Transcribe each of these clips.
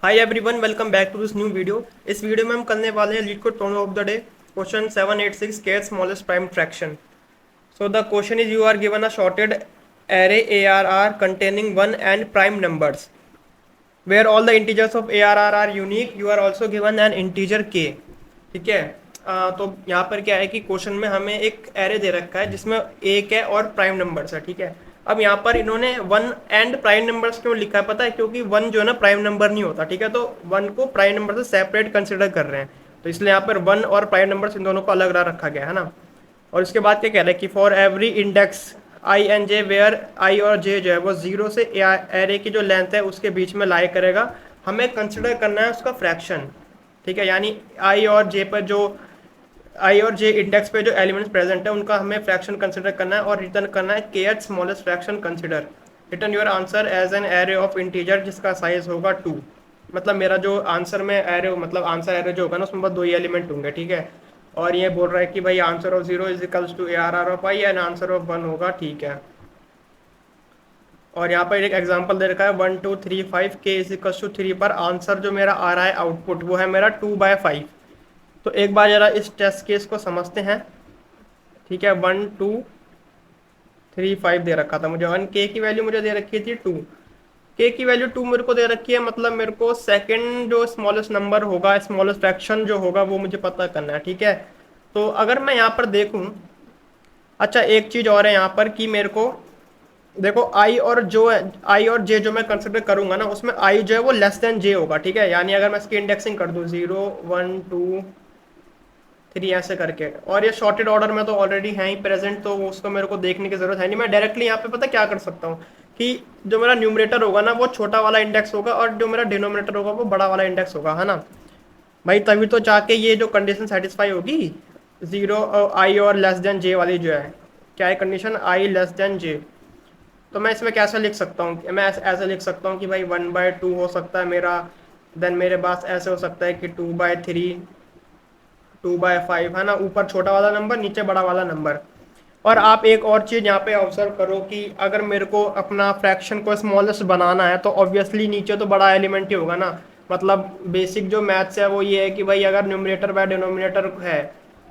Hi everyone, welcome back to this new video. इस video में हम करने वाले हैं LeetCode problem of the day, question 786 kth smallest prime fraction. So the question is, you are given a sorted array ARR containing 1 and prime numbers where all the integers of ARR are unique. You are also given an integer k। ठीक है। तो यहाँ पर क्या है कि question में हमें एक एरे दे रखा है जिसमें एक है और प्राइम नंबर्स है। ठीक है। अब यहाँ पर इन्होंने वन एंड प्राइम नंबर्स क्यों लिखा है पता है? क्योंकि वन जो है ना प्राइम नंबर नहीं होता। ठीक है। तो वन को प्राइम नंबर से सेपरेट कंसिडर कर रहे हैं, तो इसलिए यहाँ पर वन और प्राइम नंबर्स इन दोनों को अलग रखा गया है ना। और इसके बाद क्या कह रहा है कि for every index I and J where I और जे जो है वो जीरो से एरे की जो लेंथ है उसके बीच में लाई करेगा, हमें कंसिडर करना है उसका फ्रैक्शन। ठीक है। यानी आई और जे पर जो आई और जे इंडेक्स पे जो एलिमेंट्स प्रेजेंट है उनका हमें फ्रैक्शन कंसिडर करना है और रिटर्न करना है के एट smallest fraction consider. Return your answer as an array of integer जिसका साइज होगा 2। मतलब मेरा जो आंसर में एरे मतलब आंसर एरे जो होगा ना उसमें बस दो ही एलिमेंट होंगे। ठीक है। और ये बोल रहा है कि भाई answer of 0 is equals to ARR of I and answer of 1 होगा। ठीक है। और यहाँ पर एक एग्जांपल दे रखा है 1 2 3 5 के इज इक्वल्स टू 3 पर आंसर जो मेरा आ रहा है आउटपुट वो है मेरा 2/5। तो एक बार जरा इस टेस्ट केस को समझते हैं। ठीक है। 1 2 3 5 दे रखा था मुझे, वन के की वैल्यू मुझे दे रखी थी 2। के की वैल्यू 2 मेरे को दे रखी है, मतलब मेरे को सेकंड जो स्मॉलेस्ट नंबर होगा, स्मॉलेस्ट फ्रैक्शन जो होगा वो मुझे पता करना है। ठीक है। तो अगर मैं यहाँ पर देखूँ, अच्छा एक चीज़ और है यहाँ पर कि मेरे को देखो आई और जो है आई और जे जो मैं कंसिडर करूंगा ना उसमें आई जो है वो लेस देन जे होगा। ठीक है। यानी अगर मैं इसकी इंडेक्सिंग कर दूं 0 1 2 3 ऐसे करके, और ये शॉर्टेड ऑर्डर में तो ऑलरेडी है ही प्रेजेंट, तो उसको मेरे को देखने की जरूरत है नहीं। मैं डायरेक्टली यहाँ पे पता क्या कर सकता हूँ कि जो मेरा न्यूमरेटर होगा ना वो छोटा वाला इंडेक्स होगा और जो मेरा डिनोमिनेटर होगा वो बड़ा वाला इंडेक्स होगा, है ना भाई। तभी तो जाके ये जो कंडीशन सेटिस्फाई होगी, 0 आई और लेस देन जे वाली जो है, क्या है कंडीशन, आई लेस देन जे। तो मैं इसमें कैसे लिख सकता हूँ? मैं ऐसे लिख सकता हूँ कि भाई 1/2 हो सकता है मेरा, देन मेरे पास ऐसे हो सकता है कि 2/3 2/5, है ना, ऊपर छोटा वाला नंबर नीचे बड़ा वाला नंबर। और आप एक और चीज़ यहाँ पे ऑब्जर्व करो कि अगर मेरे को अपना फ्रैक्शन को स्मॉलेस्ट बनाना है तो ऑब्वियसली नीचे तो बड़ा एलिमेंट ही होगा ना। मतलब बेसिक जो मैथ्स है वो ये है कि भाई अगर न्यूमरेटर बाय डिनोमिनेटर है,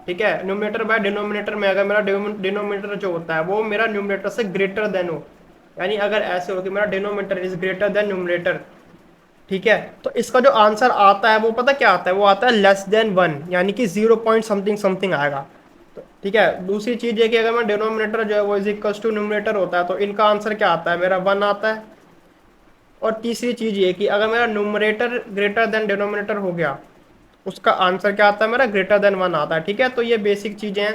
ठीक है, न्यूमरेटर बाय डिनोमिनेटर में अगर मेरा डिनोमिनेटर जो होता है वो मेरा न्यूमरेटर से ग्रेटर देन हो, यानी अगर ऐसे हो कि मेरा denominator is greater than numerator, ठीक है, तो इसका जो आंसर आता है वो पता क्या आता है? वो आता है लेस देन 1, यानी कि 0 पॉइंट समथिंग समथिंग आएगा। तो ठीक है। दूसरी चीज़ ये कि अगर मैं डिनोमिनेटर जो है वो इज इक्वल्स टू न्यूमरेटर होता है तो इनका आंसर क्या आता है? मेरा 1 आता है। और तीसरी चीज़ ये कि अगर मेरा न्यूमरेटर ग्रेटर देन डिनोमिनेटर हो गया, उसका आंसर क्या आता है? मेरा ग्रेटर देन 1 आता है। ठीक है। तो ये बेसिक चीज़ें हैं,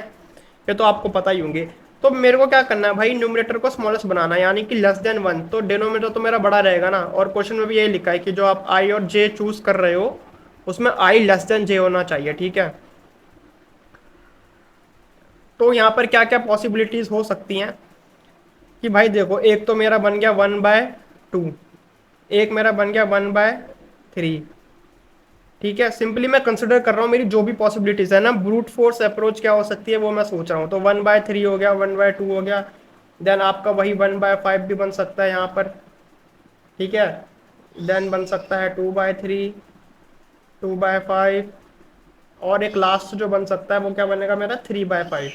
ये तो आपको पता ही होंगे। तो मेरे को क्या करना है भाई? न्यूमरेटर को स्मॉलेस्ट बनाना है, यानी कि लेस देन 1। तो डिनोमिनेटर तो मेरा बड़ा रहेगा ना, और क्वेश्चन में भी यही लिखा है कि जो आप आई और जे चूज कर रहे हो उसमें आई लेस देन जे होना चाहिए। ठीक है। तो यहाँ पर क्या क्या पॉसिबिलिटीज हो सकती हैं कि भाई देखो, एक तो मेरा बन गया 1/2, एक मेरा बन गया 1/3। ठीक है। सिंपली मैं कंसिडर कर रहा हूँ मेरी जो भी पॉसिबिलिटीज है ना, ब्रूट फोर्स अप्रोच क्या हो सकती है वो मैं सोच रहा हूँ। तो 1/3 हो गया, 1/2 हो गया, देन आपका वही 1/5 भी बन सकता है यहाँ पर। ठीक है। देन बन सकता है 2/3, 2/5, और एक लास्ट जो बन सकता है वो क्या बनेगा मेरा? 3/5।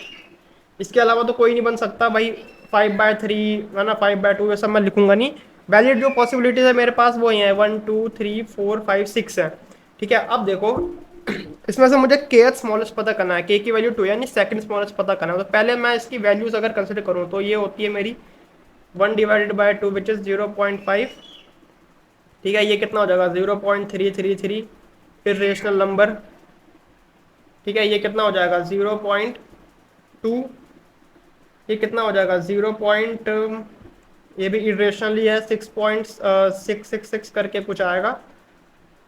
इसके अलावा तो कोई नहीं बन सकता भाई। 5/3 है ना, 5/2, ये सब मैं लिखूंगा नहीं। वैलिड जो पॉसिबिलिटीज है मेरे पास वो ही है 1 2 3 4 5 6 है। ठीक है। अब देखो इसमें से मुझे के स्मॉलेस्ट पता करना है, के की वैल्यू 2 यानी सेकंड स्मॉलेस्ट पता करना है। तो पहले मैं इसकी वैल्यूज अगर कंसिडर करूँ तो ये होती है मेरी 1/2 विच इज 0.5। ठीक है। ये कितना हो जाएगा? 0.333 इरेशनल नंबर। ठीक है। ये कितना हो जाएगा? 0.2। ये कितना हो जाएगा? 0 पॉइंट, ये भी इरेशनली है, 6.666 करके कुछ आएगा।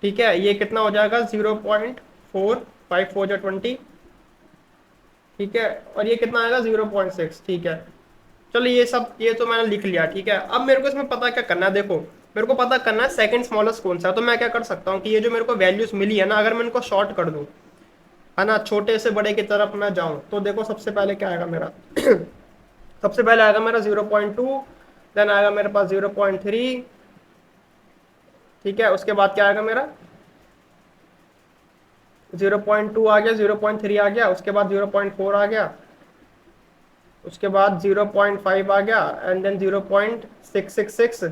ठीक है। ये कितना हो जाएगा? 0.4, 5 4 20। ठीक है। और ये कितना आएगा? 0.6। ठीक है। चलो ये सब ये तो मैंने लिख लिया। ठीक है। अब मेरे को इसमें पता क्या करना है? देखो मेरे को पता करना है सेकंड स्मॉलेस्ट कौन सा है। तो मैं क्या कर सकता हूँ कि ये जो मेरे को वैल्यूज मिली है ना, अगर मैं इनको शॉर्ट कर दूँ, है ना, छोटे से बड़े की तरफ मैं जाऊँ, तो देखो सबसे पहले क्या आएगा मेरा सबसे पहले आएगा मेरा 0.2, देन आएगा मेरे पास 0.3, ठीक है, उसके बाद क्या आएगा मेरा 0.2 आ गया, 0.3 आ गया, उसके बाद 0.4 आ गया, उसके बाद 0.5 आ गया, एंड देन 0.666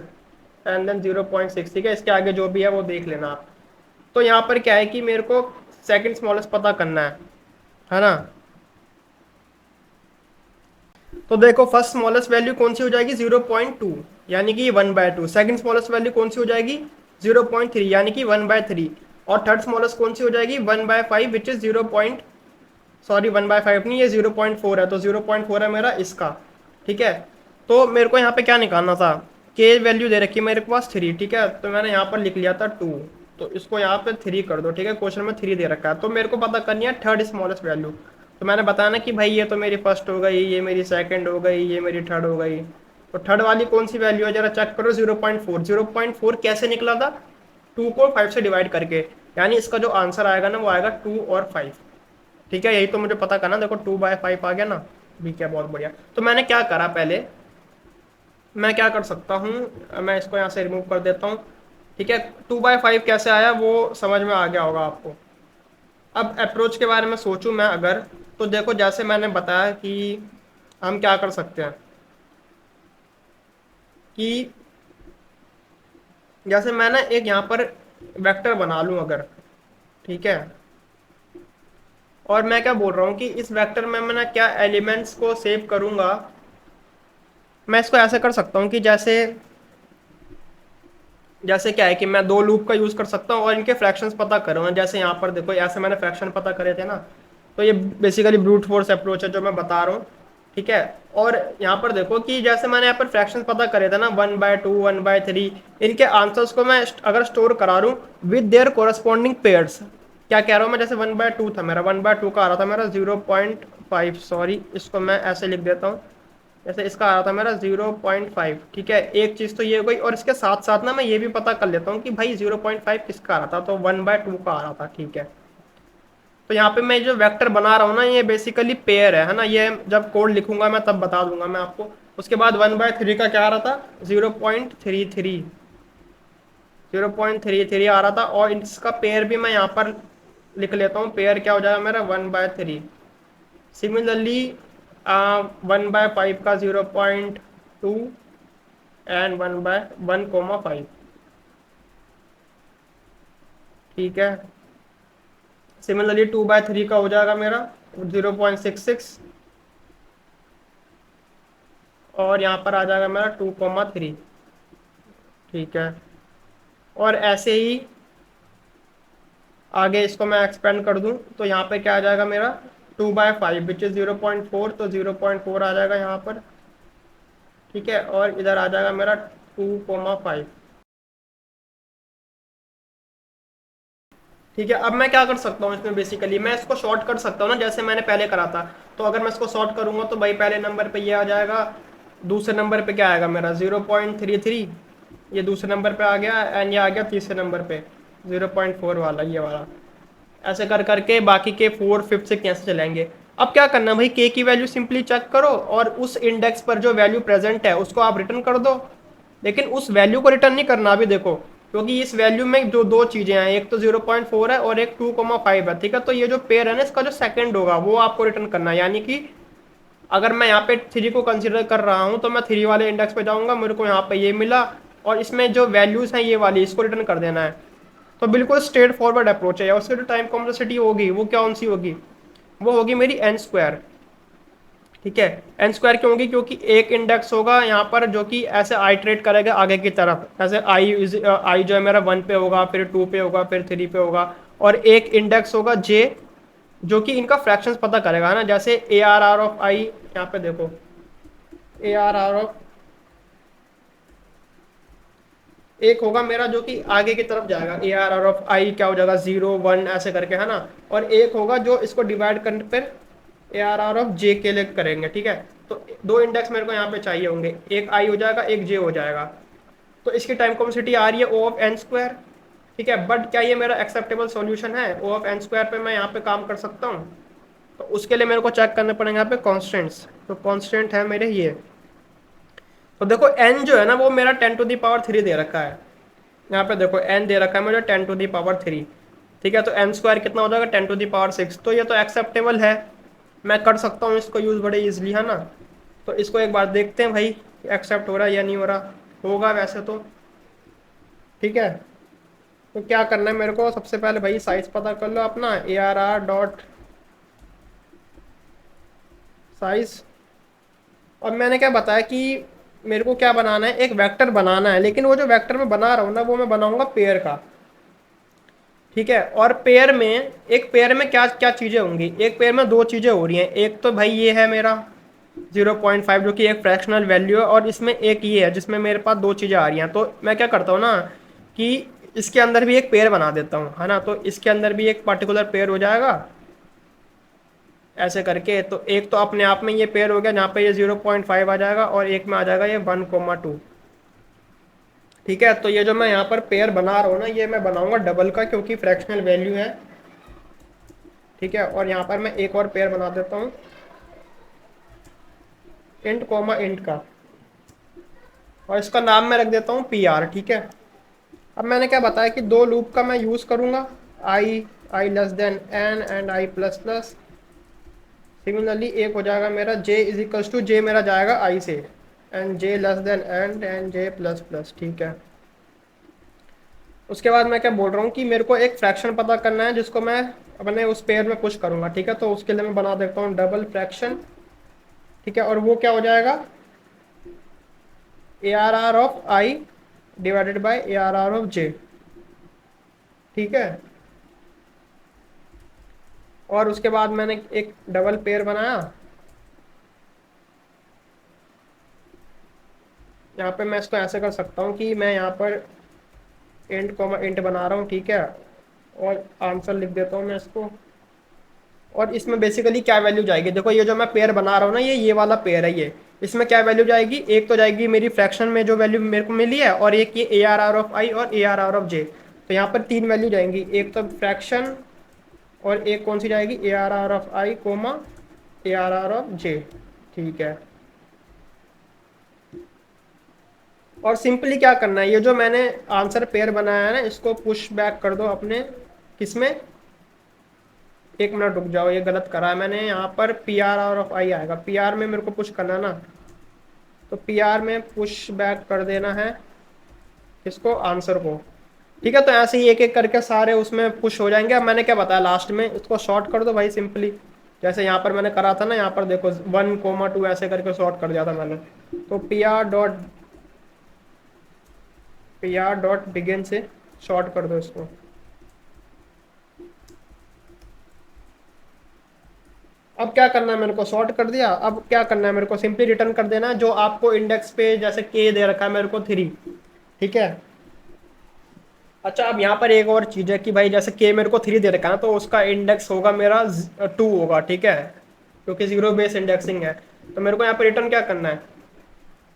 एंड देन 0.6। ठीक है, इसके आगे जो भी है वो देख लेना आप। तो यहाँ पर क्या है कि मेरे को सेकंड स्मॉलेस्ट पता करना है ना। तो देखो फर्स्ट स्मॉलेस्ट वैल्यू कौन सी हो जाएगी 0.2 यानी कि 1/2। सेकंड स्मॉलेस्ट वैल्यू कौन सी हो जाएगी 0.3 यानी कि 1/3। और थर्ड स्मॉलेस्ट कौन सी हो जाएगी 1/5 विच इज 0 पॉइंट, सॉरी 1/5 नहीं, ये 0.4 है, तो 0.4 है मेरा इसका। ठीक है, तो मेरे को यहाँ पे क्या निकालना था, के वैल्यू दे रखी है मेरे पास 3। ठीक है, तो मैंने यहाँ पर लिख लिया था 2, तो इसको यहाँ पे 3 कर दो। ठीक है, क्वेश्चन में 3 दे रखा है, तो मेरे को पता करनी है थर्ड स्मॉलेस्ट वैल्यू। तो मैंने बताया ना कि भाई ये तो मेरी फर्स्ट हो गई, ये मेरी सेकंड हो गई, ये मेरी थर्ड हो गई। तो थर्ड वाली कौन सी वैल्यू है जरा चेक करो 0.4। 0.4 कैसे निकला था 2 को 5 से डिवाइड करके, यानी इसका जो आंसर आएगा ना वो आएगा 2 और 5। ठीक है, यही तो मुझे पता करना। देखो 2/5 आ गया ना, ठीक है, बहुत बढ़िया। तो मैंने क्या करा, पहले मैं क्या कर सकता हूँ, मैं इसको यहाँ से रिमूव कर देता हूँ। ठीक है, 2/5 कैसे आया वो समझ में आ गया होगा आपको। अब अप्रोच के बारे में सोचूं मैं अगर, तो देखो जैसे मैंने बताया कि हम क्या कर सकते हैं कि जैसे मैं ना एक यहाँ पर वेक्टर बना लूँ अगर, ठीक है, और मैं क्या बोल रहा हूँ कि इस वेक्टर में मैं ना क्या एलिमेंट्स को सेव करूँगा। मैं इसको ऐसे कर सकता हूँ कि जैसे जैसे क्या है कि मैं दो लूप का यूज़ कर सकता हूँ और इनके फ्रैक्शंस पता करूँगा। जैसे यहाँ पर देखो ऐसे मैंने फ्रैक्शन पता करे थे ना, तो ये बेसिकली ब्रूट फोर्स अप्रोच है जो मैं बता रहा हूँ। ठीक है, और यहाँ पर देखो कि जैसे मैंने यहाँ पर फ्रैक्शन पता करे थे ना 1/2 1/3, इनके आंसर्स को मैं अगर स्टोर करा लूँ विद देयर कोरस्पॉन्डिंग पेयर्स। क्या कह रहा हूँ मैं, जैसे 1/2 था मेरा, 1/2 का आ रहा था मेरा 0.5, सॉरी इसको मैं ऐसे लिख देता हूँ, जैसे इसका आ रहा था मेरा 0.5। ठीक है, एक चीज़ तो ये हो गई, और इसके साथ साथ ना मैं ये भी पता कर लेता हूँ कि भाई 0.5 किसका आ रहा था, तो 1/2 का आ रहा था। ठीक है, तो यहाँ पे मैं जो वेक्टर बना रहा हूँ ना ये बेसिकली पेयर है ना, ये जब कोड लिखूंगा मैं तब बता दूंगा मैं आपको। उसके बाद 1/3 का क्या आ रहा था 0.33, 0.33 आ रहा था, और इसका पेयर भी मैं यहाँ पर लिख लेता हूँ। पेयर क्या हो जाएगा मेरा 1/3। सिमिलरली 1/5 का 0.2 एंड 1/1,5। ठीक है, सिमिलरली 2/3 का हो जाएगा मेरा 0.66, और यहाँ पर आ जाएगा मेरा 2,3। ठीक है, और ऐसे ही आगे इसको मैं एक्सपेंड कर दूं तो यहाँ पे क्या आ जाएगा मेरा 2/5 विच इज 0.4, तो 0.4 आ जाएगा यहाँ पर। ठीक है, और इधर आ जाएगा मेरा 2,5। ठीक है, अब मैं क्या कर सकता हूँ इसमें, बेसिकली मैं इसको शॉर्ट कर सकता हूँ ना जैसे मैंने पहले करा था। तो अगर मैं इसको शॉर्ट करूंगा तो भाई पहले नंबर पे ये आ जाएगा, दूसरे नंबर पे क्या आएगा मेरा 0.33, ये दूसरे नंबर पे आ गया, एंड ये आ गया तीसरे नंबर पे 0.4 वाला, ये वाला। ऐसे कर करके बाकी के 4 5 से कैसे चलेंगे। अब क्या करना भाई, के की वैल्यू सिंपली चेक करो और उस इंडेक्स पर जो वैल्यू प्रेजेंट है उसको आप रिटर्न कर दो। लेकिन उस वैल्यू को रिटर्न नहीं करना अभी, देखो क्योंकि इस वैल्यू में जो दो चीजें हैं, एक तो 0.4 है और एक 2,5 है। ठीक है, तो ये जो पेयर है ना इसका जो सेकंड होगा वो आपको रिटर्न करना है। यानी कि अगर मैं यहाँ पे 3 को कंसिडर कर रहा हूँ तो मैं 3 वाले इंडेक्स पे जाऊंगा, मेरे को यहाँ पे ये मिला, और इसमें जो वैल्यूज हैं ये वाली इसको रिटर्न कर देना है। तो बिल्कुल स्ट्रेट फॉरवर्ड अप्रोच है। उसकी जो टाइम कॉम्प्लेक्सिटी होगी वो कौन सी होगी, वो होगी मेरी एन स्क्वायर। ठीक है, एन स्क्वायर क्यों होगी, क्योंकि एक इंडेक्स होगा यहाँ पर जो कि ऐसे आइट्रेट करेगा आगे की तरफ, ऐसे आई जो है मेरा 1 पे होगा, फिर 2 पे होगा, फिर 3 पे होगा, और एक इंडेक्स होगा जे जो कि इनका फ्रैक्शंस पता करेगा, है ना। जैसे ए आर आर ऑफ आई, यहाँ पे देखो ए आर आर ऑफ एक होगा मेरा जो कि आगे की तरफ जाएगा, ए आर आर ऑफ आई क्या हो जाएगा 0 1 ऐसे करके, है ना। और एक होगा जो इसको डिवाइड करने पर ए आर आर ऑफ जे के लिए करेंगे। ठीक है, तो दो इंडेक्स मेरे को यहाँ पे चाहिए होंगे, एक आई हो जाएगा एक जे हो जाएगा। तो इसकी टाइम कॉम्प्लेक्सिटी आ रही है ओ ऑफ एन स्क्वायर। ठीक है, बट क्या ये मेरा एक्सेप्टेबल सॉल्यूशन है, ओ ऑफ एन स्क्वायर पे मैं यहाँ पे काम कर सकता हूँ। तो उसके लिए मेरे को चेक करने पड़ेंगे यहाँ पे कॉन्स्टेंट्स। तो कॉन्स्टेंट है मेरे ये, तो देखो n जो है ना वो मेरा 10⁻³ दे रखा है। यहाँ पे देखो n दे रखा है मुझे 10⁻3। ठीक है, तो n स्क्वायर कितना हो जाएगा 10⁻6। तो ये तो एक्सेप्टेबल है, मैं कर सकता हूँ इसको यूज़ बड़े इजली, है ना। तो इसको एक बार देखते हैं भाई, एक्सेप्ट हो रहा है या नहीं हो रहा। होगा वैसे तो। ठीक है, तो क्या करना है मेरे को, सबसे पहले भाई साइज पता कर लो अपना, ARR डॉट साइज। और मैंने क्या बताया कि मेरे को क्या बनाना है, एक वेक्टर बनाना है, लेकिन वो जो वेक्टर मैं बना रहा हूँ ना, वो मैं बनाऊंगा पेयर का। ठीक है, और पेयर में, एक पेयर में क्या क्या चीज़ें होंगी, एक पेयर में दो चीज़ें हो रही हैं। एक तो भाई ये है मेरा 0.5 जो कि एक फ्रैक्शनल वैल्यू है, और इसमें एक ये है जिसमें मेरे पास दो चीज़ें आ रही हैं। तो मैं क्या करता हूँ ना कि इसके अंदर भी एक पेयर बना देता हूँ, है ना। तो इसके अंदर भी एक पर्टिकुलर पेयर हो जाएगा ऐसे करके। तो एक तो अपने आप में ये पेयर हो गया, जहाँ पे ये 0.5 आ जाएगा, और एक में आ जाएगा ये 1,2। ठीक है, तो ये जो मैं यहाँ पर पेयर बना रहा हूँ ना, ये मैं बनाऊंगा डबल का, क्योंकि फ्रैक्शनल वैल्यू है। ठीक है, और यहाँ पर मैं एक और पेयर बना देता हूँ इंट कोमा इंट का, और इसका नाम मैं रख देता हूँ PR। ठीक है, अब मैंने क्या बताया कि दो लूप का मैं यूज़ करूँगा, i less than n and i plus plus. Similarly एक हो जाएगा मेरा j is equals to, j मेरा जाएगा i से, and j less than n j plus plus. ठीक है, उसके बाद मैं क्या बोल रहा हूँ कि मेरे को एक फ्रैक्शन पता करना है जिसको मैं अपने उस पेयर में पुश करूँगा। ठीक है, तो उसके लिए मैं बना देता हूँ डबल फ्रैक्शन। ठीक है, और वो क्या हो जाएगा, ARR of i divided by ARR of j। ठीक है, और उसके बाद मैंने एक डबल पेयर बनाया। यहाँ पे मैं इसको ऐसे कर सकता हूँ कि मैं यहाँ पर इंट कॉमा इंट बना रहा हूँ। ठीक है, और आंसर लिख देता हूँ मैं इसको। और इसमें बेसिकली क्या वैल्यू जाएगी, देखो ये जो मैं पेयर बना रहा हूँ ना, ये वाला पेयर है ये। इसमें क्या वैल्यू जाएगी, एक तो जाएगी मेरी फ्रैक्शन में जो वैल्यू मेरे को मिली है, और एक ये ARR ऑफ i और ARR ऑफ j। तो यहाँ पर तीन वैल्यू जाएंगी, एक तो फ्रैक्शन, और एक कौन सी जाएगी, ARR of i comma ARR of j। ठीक है, और सिंपली क्या करना है, ये जो मैंने आंसर पेयर बनाया है ना, इसको पुश बैक कर दो अपने किसमें, एक मिनट रुक जाओ, ये गलत करा है मैंने। यहाँ पर PR ऑफ i आएगा, PR में मेरे को पुश करना है ना, तो PR में पुश बैक कर देना है इसको, आंसर को। ठीक है, तो ऐसे ही एक एक करके सारे उसमें पुश हो जाएंगे। अब मैंने क्या बताया लास्ट में, इसको शॉर्ट कर दो भाई सिंपली, जैसे यहाँ पर मैंने करा था ना, यहाँ पर देखो 1,2 ऐसे करके शॉर्ट कर दिया था मैंने। तो PR डॉट बिगिन से शॉर्ट कर दो इसको। अब क्या करना है, मेरे को सॉर्ट कर दिया, अब क्या करना है मेरे को, सिंपली रिटर्न कर देना है जो आपको इंडेक्स पे, जैसे k दे रखा है मेरे को 3। ठीक है, अच्छा अब यहाँ पर एक और चीज़ है कि भाई जैसे k मेरे को 3 दे रखा है, तो उसका इंडेक्स होगा मेरा 2 होगा। ठीक है, क्योंकि जीरो बेस इंडेक्सिंग है। तो मेरे को यहाँ पर रिटर्न क्या करना है,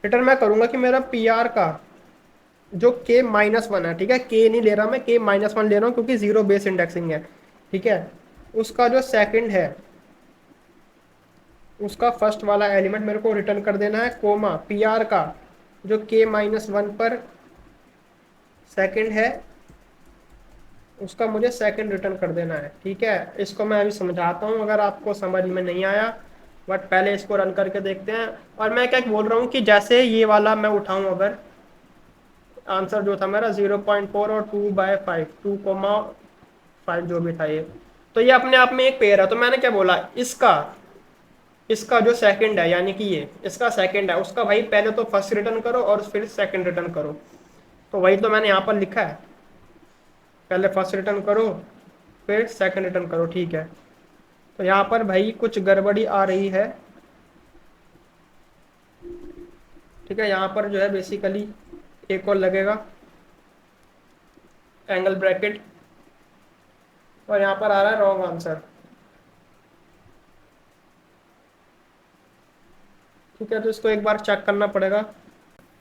रिटर्न मैं करूँगा कि मेरा PR का जो k-1 है, ठीक है, k नहीं ले रहा मैं, k-1 ले रहा हूँ क्योंकि जीरो बेस इंडेक्सिंग है। ठीक है, उसका जो सेकंड है, उसका फर्स्ट वाला एलिमेंट मेरे को रिटर्न कर देना है, कोमा PR का जो k-1 पर सेकंड है, उसका मुझे सेकंड रिटर्न कर देना है। ठीक है, इसको मैं अभी समझाता हूँ अगर आपको समझ में नहीं आया, बट पहले इसको रन करके देखते हैं। और मैं क्या बोल रहा हूँ कि जैसे ये वाला मैं उठाऊँ, अगर आंसर जो था मेरा 0.4 और 2/5, 2,5 जो भी था ये, तो ये अपने आप में एक पेयर है। तो मैंने क्या बोला, इसका इसका जो सेकंड है, यानी कि ये इसका सेकंड है, उसका भाई पहले तो फर्स्ट रिटर्न करो और फिर सेकंड रिटर्न करो। तो वही तो मैंने यहाँ पर लिखा है, पहले फर्स्ट रिटर्न करो फिर सेकंड रिटर्न करो। ठीक है, तो यहाँ पर भाई कुछ गड़बड़ी आ रही है। ठीक है, यहाँ पर जो है बेसिकली एक और लगेगा एंगल ब्रैकेट, और यहाँ पर आ रहा है रॉन्ग आंसर। ठीक है, तो इसको एक बार चेक करना पड़ेगा।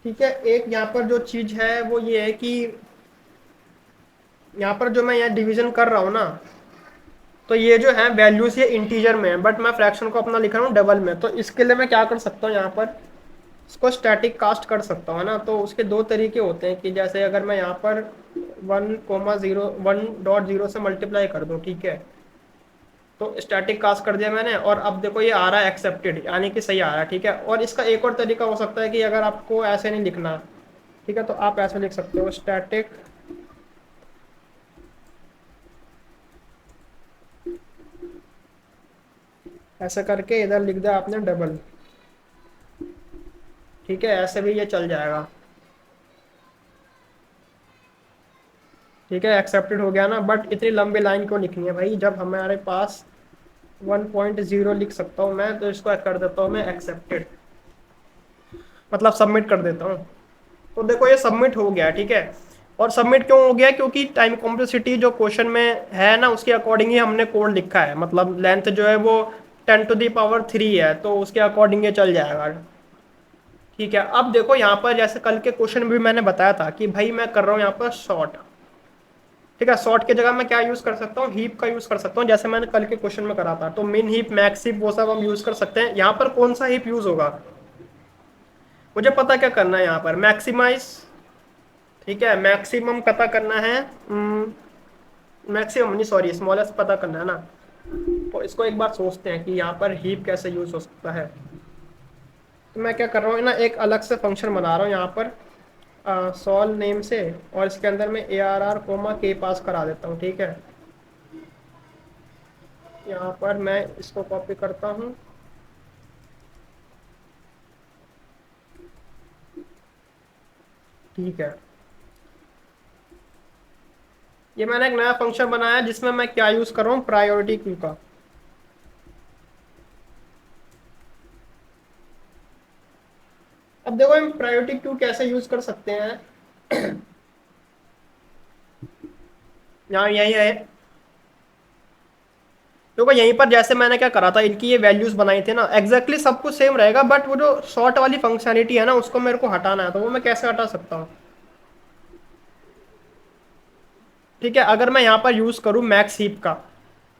ठीक है, एक यहाँ पर जो चीज़ है वो ये है कि यहाँ पर जो मैं यहाँ डिवीजन कर रहा हूँ ना, तो ये जो है वैल्यूज ये इंटीजर में है, बट मैं फ्रैक्शन को अपना लिख रहा हूँ डबल में। तो इसके लिए मैं क्या कर सकता हूँ, यहाँ पर इसको स्टैटिक कास्ट कर सकता हूँ ना, तो उसके दो तरीके होते हैं कि जैसे अगर मैं यहाँ पर 1,0 1.0 से मल्टीप्लाई कर दूँ, ठीक है, तो स्टैटिक कास्ट कर दिया मैंने, और अब देखो ये आ रहा है एक्सेप्टेड, यानी कि सही आ रहा है, ठीक है। और इसका एक और तरीका हो सकता है कि अगर आपको ऐसे नहीं लिखना, ठीक है, तो आप ऐसे लिख सकते हो स्टैटिक, ऐसा करके इधर लिख दिया आपने डबल, ठीक है, ऐसे भी ये चल जाएगा, ठीक है, एक्सेप्टेड हो गया ना। बट इतनी लंबी लाइन क्यों लिखनी है भाई, जब हमारे पास 1.0 लिख सकता हूँ मैं, तो इसको कर देता हूँ मैं एक्सेप्टेड, मतलब सबमिट कर देता हूँ। तो देखो ये सबमिट हो गया, ठीक है। और सबमिट क्यों हो गया, क्योंकि टाइम कॉम्प्लेक्सिटी जो क्वेश्चन में है ना, उसके अकॉर्डिंग ही हमने कोड लिखा है, मतलब लेंथ जो है वो 10⁻³ है, तो उसके अकॉर्डिंग ये चल जाएगा, ठीक है। अब देखो यहाँ पर जैसे कल के क्वेश्चन में भी मैंने बताया था कि भाई मैं कर रहा हूँ यहाँ पर शॉर्ट, ठीक है। शॉर्ट की जगह मैं क्या यूज कर सकता हूँ, हीप का यूज कर सकता हूँ, जैसे मैंने कल के क्वेश्चन में करा था। तो मिन हीप, मैक्स हीप, वो सब हम यूज कर सकते हैं। यहाँ पर कौन सा हीप यूज होगा, मुझे पता क्या करना है, यहाँ पर मैक्सिमाइज, ठीक है, मैक्सिमम पता करना है, मैक्सिमम नहीं सॉरी स्मॉलेस्ट पता करना है ना। तो इसको एक बार सोचते हैं कि यहाँ पर हीप कैसे यूज हो सकता है। तो मैं क्या कर रहा हूँ ना, एक अलग से फंक्शन बना रहा हूँ यहाँ पर सॉल्व नेम से, और इसके अंदर मैं ARR कोमा के पास करा देता हूँ, ठीक है। यहाँ पर मैं इसको कॉपी करता हूँ, ठीक है। ये मैंने एक नया फंक्शन बनाया जिसमें मैं क्या यूज कर रहा हूँ, प्रायोरिटी क्यू का। अब देखो हम प्रायोरिटी क्यू कैसे यूज कर सकते हैं, यहाँ यही है। देखो यहीं पर जैसे मैंने क्या करा था, इनकी ये वैल्यूज बनाई थी ना, एग्जैक्टली सब कुछ सेम रहेगा, बट वो जो शॉर्ट वाली फंक्शनलिटी है ना, उसको मेरे को हटाना है। तो वो मैं कैसे हटा सकता हूँ, ठीक है। अगर मैं यहाँ पर यूज करूँ मैक्स हीप का,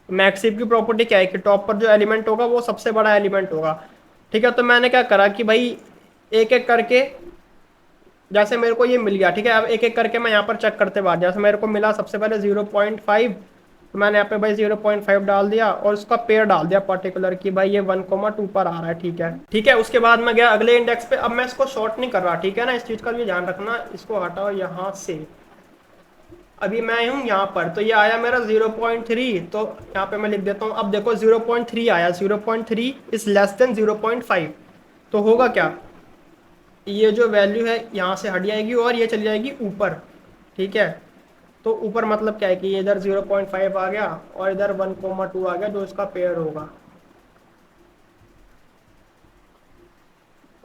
मैक्स हीप की प्रॉपर्टी क्या है कि टॉप पर जो एलिमेंट होगा वो सबसे बड़ा एलिमेंट होगा, ठीक है। तो मैंने क्या करा कि भाई एक एक करके, जैसे मेरे को ये मिल गया, ठीक है, अब एक एक करके मैं यहाँ पर चेक करते बाद, जैसे मेरे को मिला सबसे पहले 0.5, तो मैंने यहाँ पे भाई 0.5 डाल दिया, और उसका पेयर डाल दिया पर्टिकुलर कि भाई ये 1,2 पर आ रहा है, ठीक है, ठीक है। उसके बाद मैं गया अगले इंडेक्स पे। अब मैं इसको शॉर्ट नहीं कर रहा, ठीक है ना, इस चीज़ का भी ध्यान रखना। इसको हटाओ यहाँ से, अभी मैं हूँ यहाँ पर, तो ये आया मेरा 0.3, तो यहाँ पे मैं लिख देता हूँ। अब देखो 0.3 आया, 0.3 इज लेस देन 0.5, तो होगा क्या, ये जो वैल्यू है यहाँ से हट जाएगी और ये चली जाएगी ऊपर, ठीक है। तो ऊपर मतलब क्या है कि इधर 0.5 आ गया और इधर 1,2 आ गया, जो इसका पेयर होगा,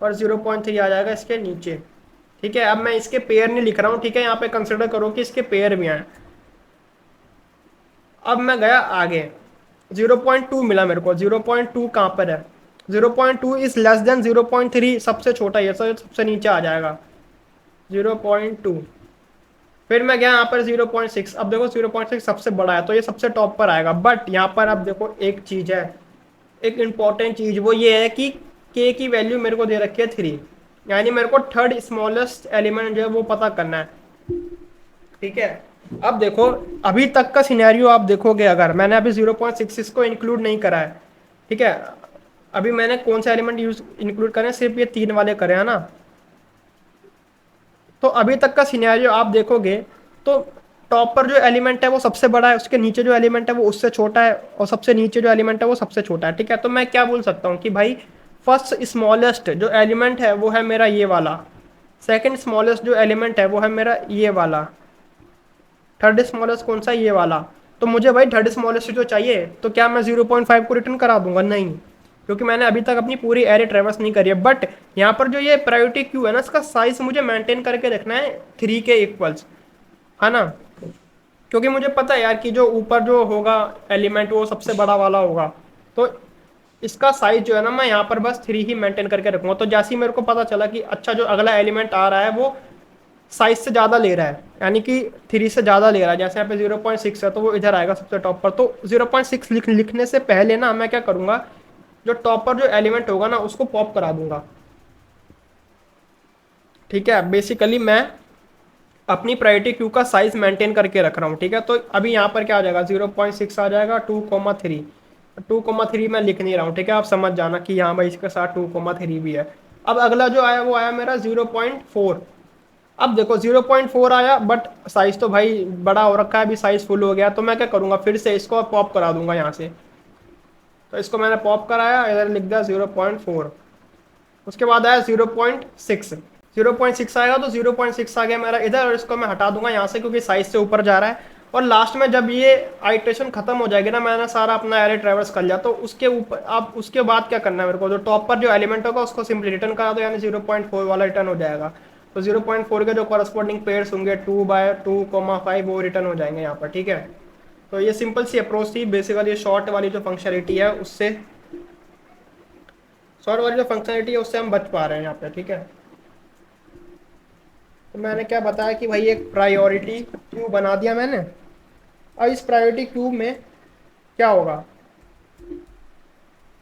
और 0.3 आ जाएगा इसके नीचे, ठीक है। अब मैं इसके पेयर नहीं लिख रहा हूँ, ठीक है, यहाँ पे कंसिडर करो कि इसके पेयर भी हैं। अब मैं गया आगे, 0.2 मिला मेरे को। 0.2 कहाँ पर है, 0.2 इज लेस देन 0.3, सबसे छोटा ये सबसे नीचे आ जाएगा 0.2। फिर मैं गया यहाँ पर 0.6, अब देखो 0.6 सबसे बड़ा है, तो ये सबसे टॉप पर आएगा। बट यहाँ पर अब देखो एक चीज़ है, एक इम्पॉर्टेंट चीज़, वो ये है कि के की वैल्यू मेरे को दे रखी है 3, यानी मेरे को थर्ड स्मॉलेस्ट एलिमेंट जो है वो पता करना है, ठीक है। अब देखो अभी तक का सिनेरियो आप देखोगे, अगर मैंने अभी 0.66 को इंक्लूड नहीं करा है, ठीक है, अभी मैंने कौन से एलिमेंट यूज इंक्लूड करे हैं, सिर्फ ये 3 वाले करे हैं ना। तो अभी तक का सिनेरियो आप देखोगे तो टॉप पर जो एलिमेंट है वो सबसे बड़ा है, उसके नीचे जो एलिमेंट है वो उससे छोटा है, और सबसे नीचे जो एलिमेंट है वो सबसे छोटा है, ठीक है। तो मैं क्या बोल सकता हूँ कि भाई फर्स्ट स्मॉलेस्ट जो एलिमेंट है वो है मेरा ये वाला, सेकंड स्मॉलेस्ट जो एलिमेंट है वो है मेरा ये वाला, थर्ड स्मॉलेस्ट कौन सा, ये वाला। तो मुझे भाई थर्ड स्मॉलेस्ट जो चाहिए, तो क्या मैं 0.5 को रिटर्न करा दूंगा, नहीं, क्योंकि मैंने अभी तक अपनी पूरी एरे ट्रेवर्स नहीं करी है। बट यहाँ पर जो ये प्रायोरिटी क्यू है ना, इसका साइज मुझे मेंटेन करके रखना है 3 के इक्वल्स, है ना, क्योंकि मुझे पता है यार कि जो ऊपर जो होगा एलिमेंट वो सबसे बड़ा वाला होगा। तो इसका साइज जो है ना, मैं यहाँ पर बस 3 ही मेंटेन करके रखूँगा। तो जैसे ही मेरे को पता चला कि अच्छा जो अगला एलिमेंट आ रहा है वो साइज से ज़्यादा ले रहा है, यानी कि 3 से ज़्यादा ले रहा है, जैसे यहाँ पे 0.6 है तो वो इधर आएगा सबसे टॉप पर। तो 0.6 लिखने से पहले ना मैं क्या करूँगा, जो टॉप पर जो एलिमेंट होगा ना उसको पॉप करा दूंगा, ठीक है, बेसिकली मैं अपनी प्रायोरिटी क्यू का साइज मेंटेन करके रख रहा हूँ। ठीक है, तो अभी यहाँ पर क्या आ जाएगा, 0.6 आ जाएगा, 2,3। 2,3 मैं लिख नहीं रहा हूँ, ठीक है, आप समझ जाना कि यहाँ भाई इसके साथ 2,3 भी है। अब अगला जो आया वो आया मेरा 0.4। अब देखो 0.4 आया, बट साइज तो भाई बड़ा हो रखा है, अभी साइज फुल हो गया, तो मैं क्या करूँगा, फिर से इसको पॉप करा दूंगा यहाँ से। तो इसको मैंने पॉप कराया, इधर लिख दिया 0.4। उसके बाद आया 0.6। 0.6 आएगा तो 0.6 आ गया मेरा इधर, और इसको मैं हटा दूंगा यहाँ से क्योंकि साइज से ऊपर जा रहा है। और लास्ट में जब ये आइट्रेशन खत्म हो जाएगी ना, मैंने सारा अपना एरे ट्रेवर्स कर लिया, तो उसके ऊपर आप उसके बाद क्या करना है मेरे को, जो टॉप पर जो एलिमेंट होगा उसको सिंपली रिटर्न करा दो, यानी 0.4 वाला रिटर्न हो जाएगा। तो 0.4 के जो कॉरस्पॉन्डिंग पेयर्स होंगे 2/2,5 वो रिटर्न हो जाएंगे यहाँ पर। ठीक है, तो ये सिंपल सी अप्रोच थी बेसिकली, शॉर्ट वाली जो फंक्शनलिटी है उससे, शॉर्ट वाली जो फंक्शनलिटी है उससे हम बच पा रहे हैं यहाँ पे। ठीक है, तो मैंने क्या बताया कि भाई एक प्रायोरिटी क्यू बना दिया मैंने। अब इस प्रायोरिटी क्यू में क्या होगा,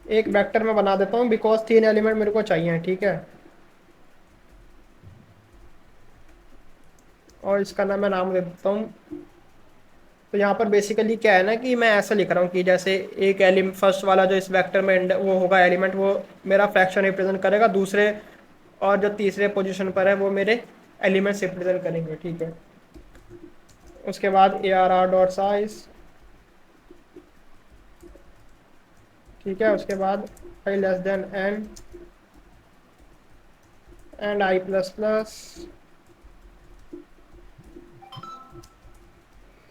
एक वेक्टर में बना देता हूँ, बिकॉज 3 एलिमेंट मेरे को चाहिए। ठीक है, और इसका नाम मैं नाम दे देता हूँ। तो यहाँ पर बेसिकली क्या है ना कि मैं ऐसा लिख रहा हूँ कि जैसे एक एलिमेंट, फर्स्ट वाला जो इस वेक्टर में वो होगा एलिमेंट, वो मेरा फ्रैक्शन रिप्रेजेंट करेगा, दूसरे और जो तीसरे पोजीशन पर है वो मेरे एलिमेंट्स रिप्रेजेंट करेंगे। ठीक है, उसके बाद ARR डॉट साइज। ठीक है, उसके बाद i less than n and i plus plus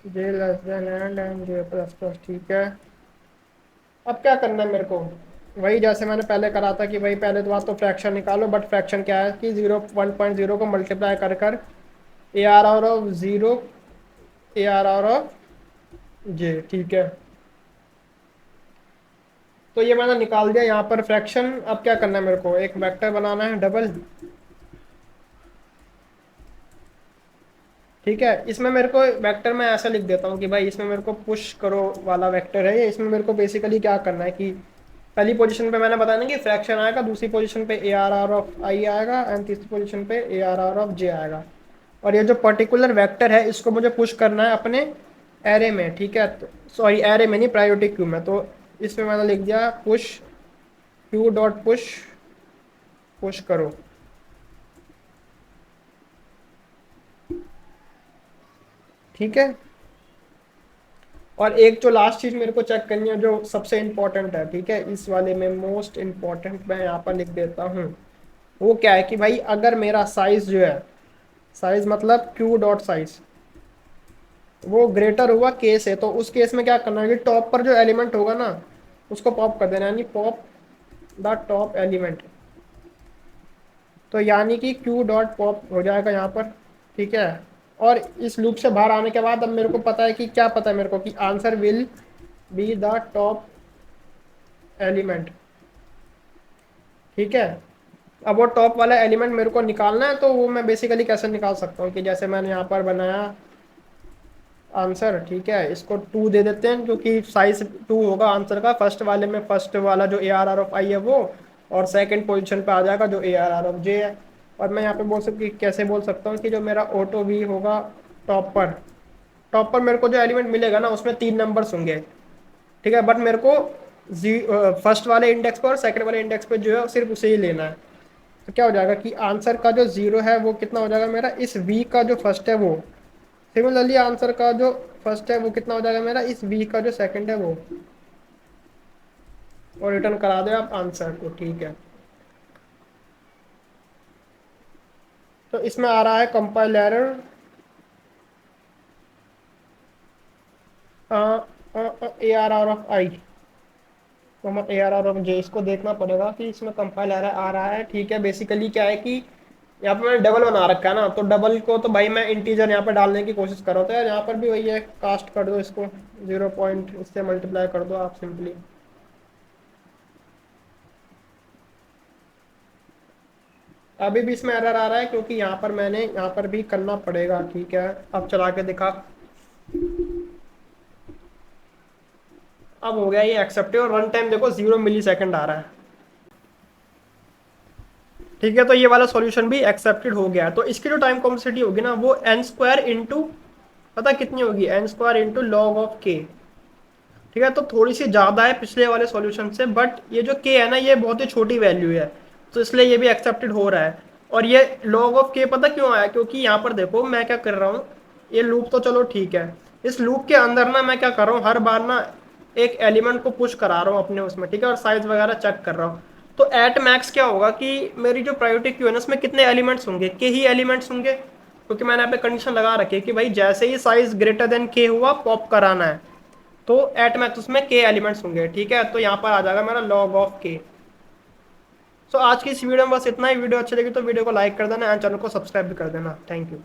j less than n j plus plus. ठीक है, अब क्या करना है मेरे को, वही जैसे मैंने पहले करा था कि भाई पहले तो बात तो फ्रैक्शन निकालो, बट फ्रैक्शन क्या है कि 1.0 को मल्टीप्लाई कर कर ARR of 0 ARR of j। ठीक है, तो ये मैंने निकाल दिया यहाँ पर फ्रैक्शन। अब क्या करना है मेरे को, एक वेक्टर बनाना है डबल। ठीक है, इसमें मेरे को वेक्टर में ऐसा लिख देता हूँ कि भाई इसमें मेरे को पुश करो वाला वेक्टर है ये। इसमें मेरे को बेसिकली क्या करना है कि पहली पोजीशन पे मैंने बताया ना कि फ्रैक्शन आएगा, दूसरी पोजीशन पे ARR ऑफ i आएगा, एंड तीसरी पोजीशन पे ARR ऑफ j आएगा। और ये जो पर्टिकुलर वेक्टर है इसको मुझे पुश करना है अपने एरे में। ठीक है, तो सॉरी एरे में नहीं, प्रायोरिटी क्यू में। तो इसमें मैंने लिख दिया push Q dot push, push करो। ठीक है, और एक जो लास्ट चीज मेरे को चेक करनी है जो सबसे इंपॉर्टेंट है, ठीक है, इस वाले में मोस्ट इंपॉर्टेंट मैं यहाँ पर लिख देता हूँ। वो क्या है कि भाई अगर मेरा साइज जो है, साइज मतलब क्यू डॉट साइज, वो ग्रेटर हुआ के से, तो उस केस में क्या करना है कि टॉप पर जो एलिमेंट होगा ना उसको पॉप कर देना, यानी पॉप द टॉप एलिमेंट। तो यानी कि क्यू डॉट पॉप हो जाएगा यहाँ पर। ठीक है, और इस लूप से बाहर आने के बाद अब मेरे को पता है कि क्या पता है मेरे को कि answer will be the top element. ठीक है, अब वो टॉप वाला एलिमेंट मेरे को निकालना है, तो वो मैं बेसिकली कैसे निकाल सकता हूँ कि जैसे मैंने यहाँ पर बनाया आंसर। ठीक है, इसको 2 दे देते हैं क्योंकि साइज 2 होगा आंसर का। फर्स्ट वाले में फर्स्ट वाला जो ARR ऑफ i है वो, और सेकंड पोजीशन पे आ जाएगा जो ARR ऑफ j है। और मैं यहाँ पे बोल सकती कैसे बोल सकता हूँ कि जो मेरा ऑटो भी होगा टॉप पर, टॉप पर मेरे को जो एलिमेंट मिलेगा ना उसमें 3 नंबर्स होंगे। ठीक है, बट मेरे को फर्स्ट वाले इंडेक्स पर और सेकंड वाले इंडेक्स पे जो है सिर्फ उसे ही लेना है। तो क्या हो जाएगा कि आंसर का जो 0 है वो कितना हो जाएगा मेरा, इस v का जो फर्स्ट है वो। सिमिलरली आंसर का जो फर्स्ट है वो कितना हो जाएगा मेरा, इस v का जो सेकंड है वो। और रिटर्न करा दो आप आंसर को। ठीक है, तो इसमें आ रहा है compile error ARR of i, ARR of j। इसको देखना पड़ेगा कि इसमें कंपाइल एरर आ रहा है। ठीक है, बेसिकली क्या है कि यहाँ पे मैंने डबल बना रखा है ना, तो डबल को तो भाई मैं इंटीजर यहाँ पे डालने की कोशिश कर रहा था यार। यहाँ पर भी वही है, कास्ट कर दो इसको, 0 पॉइंट इससे मल्टीप्लाई कर दो आप सिंपली। अभी भी इसमें एरर आ रहा है क्योंकि यहाँ पर मैंने यहाँ पर भी करना पड़ेगा। ठीक है, अब चला के दिखा, अब हो गया ये एक्सेप्टेड, और रन टाइम देखो 0 मिली सेकेंड आ रहा है। ठीक है, तो ये वाला सॉल्यूशन भी एक्सेप्टेड हो गया। तो इसकी जो टाइम कॉम्प्लेक्सिटी होगी ना वो एन स्क्वायर इंटू, पता कितनी होगी, N square into log of K. ठीक है, तो थोड़ी सी ज़्यादा है पिछले वाले सॉल्यूशन से, बट ये जो के है ना ये बहुत ही छोटी वैल्यू है, तो इसलिए ये भी एक्सेप्टेड हो रहा है। और ये लॉग ऑफ के पता क्यों आया, क्योंकि यहाँ पर देखो मैं क्या कर रहा हूँ, ये लूप तो चलो ठीक है, इस लूप के अंदर ना मैं क्या कर रहा हूँ, हर बार ना एक एलिमेंट को पुश करा रहा हूँ अपने उसमें, ठीक है, और साइज वगैरह चेक कर रहा हूँ। तो एट मैक्स क्या होगा कि मेरी जो प्रायोरिटी क्यू है ना उसमें कितने एलिमेंट्स होंगे, के ही एलिमेंट्स होंगे, क्योंकि मैंने यहाँ पे कंडीशन लगा रखी है कि भाई जैसे ही साइज ग्रेटर देन के हुआ पॉप कराना है। तो एट मैक्स उसमें के एलिमेंट्स होंगे, ठीक है, तो यहाँ पर आ जाएगा मेरा लॉग ऑफ के। सो आज की इस वीडियो में बस इतना ही। वीडियो अच्छी लगी तो वीडियो को लाइक कर देना एंड चैनल को सब्सक्राइब भी कर देना। Thank you.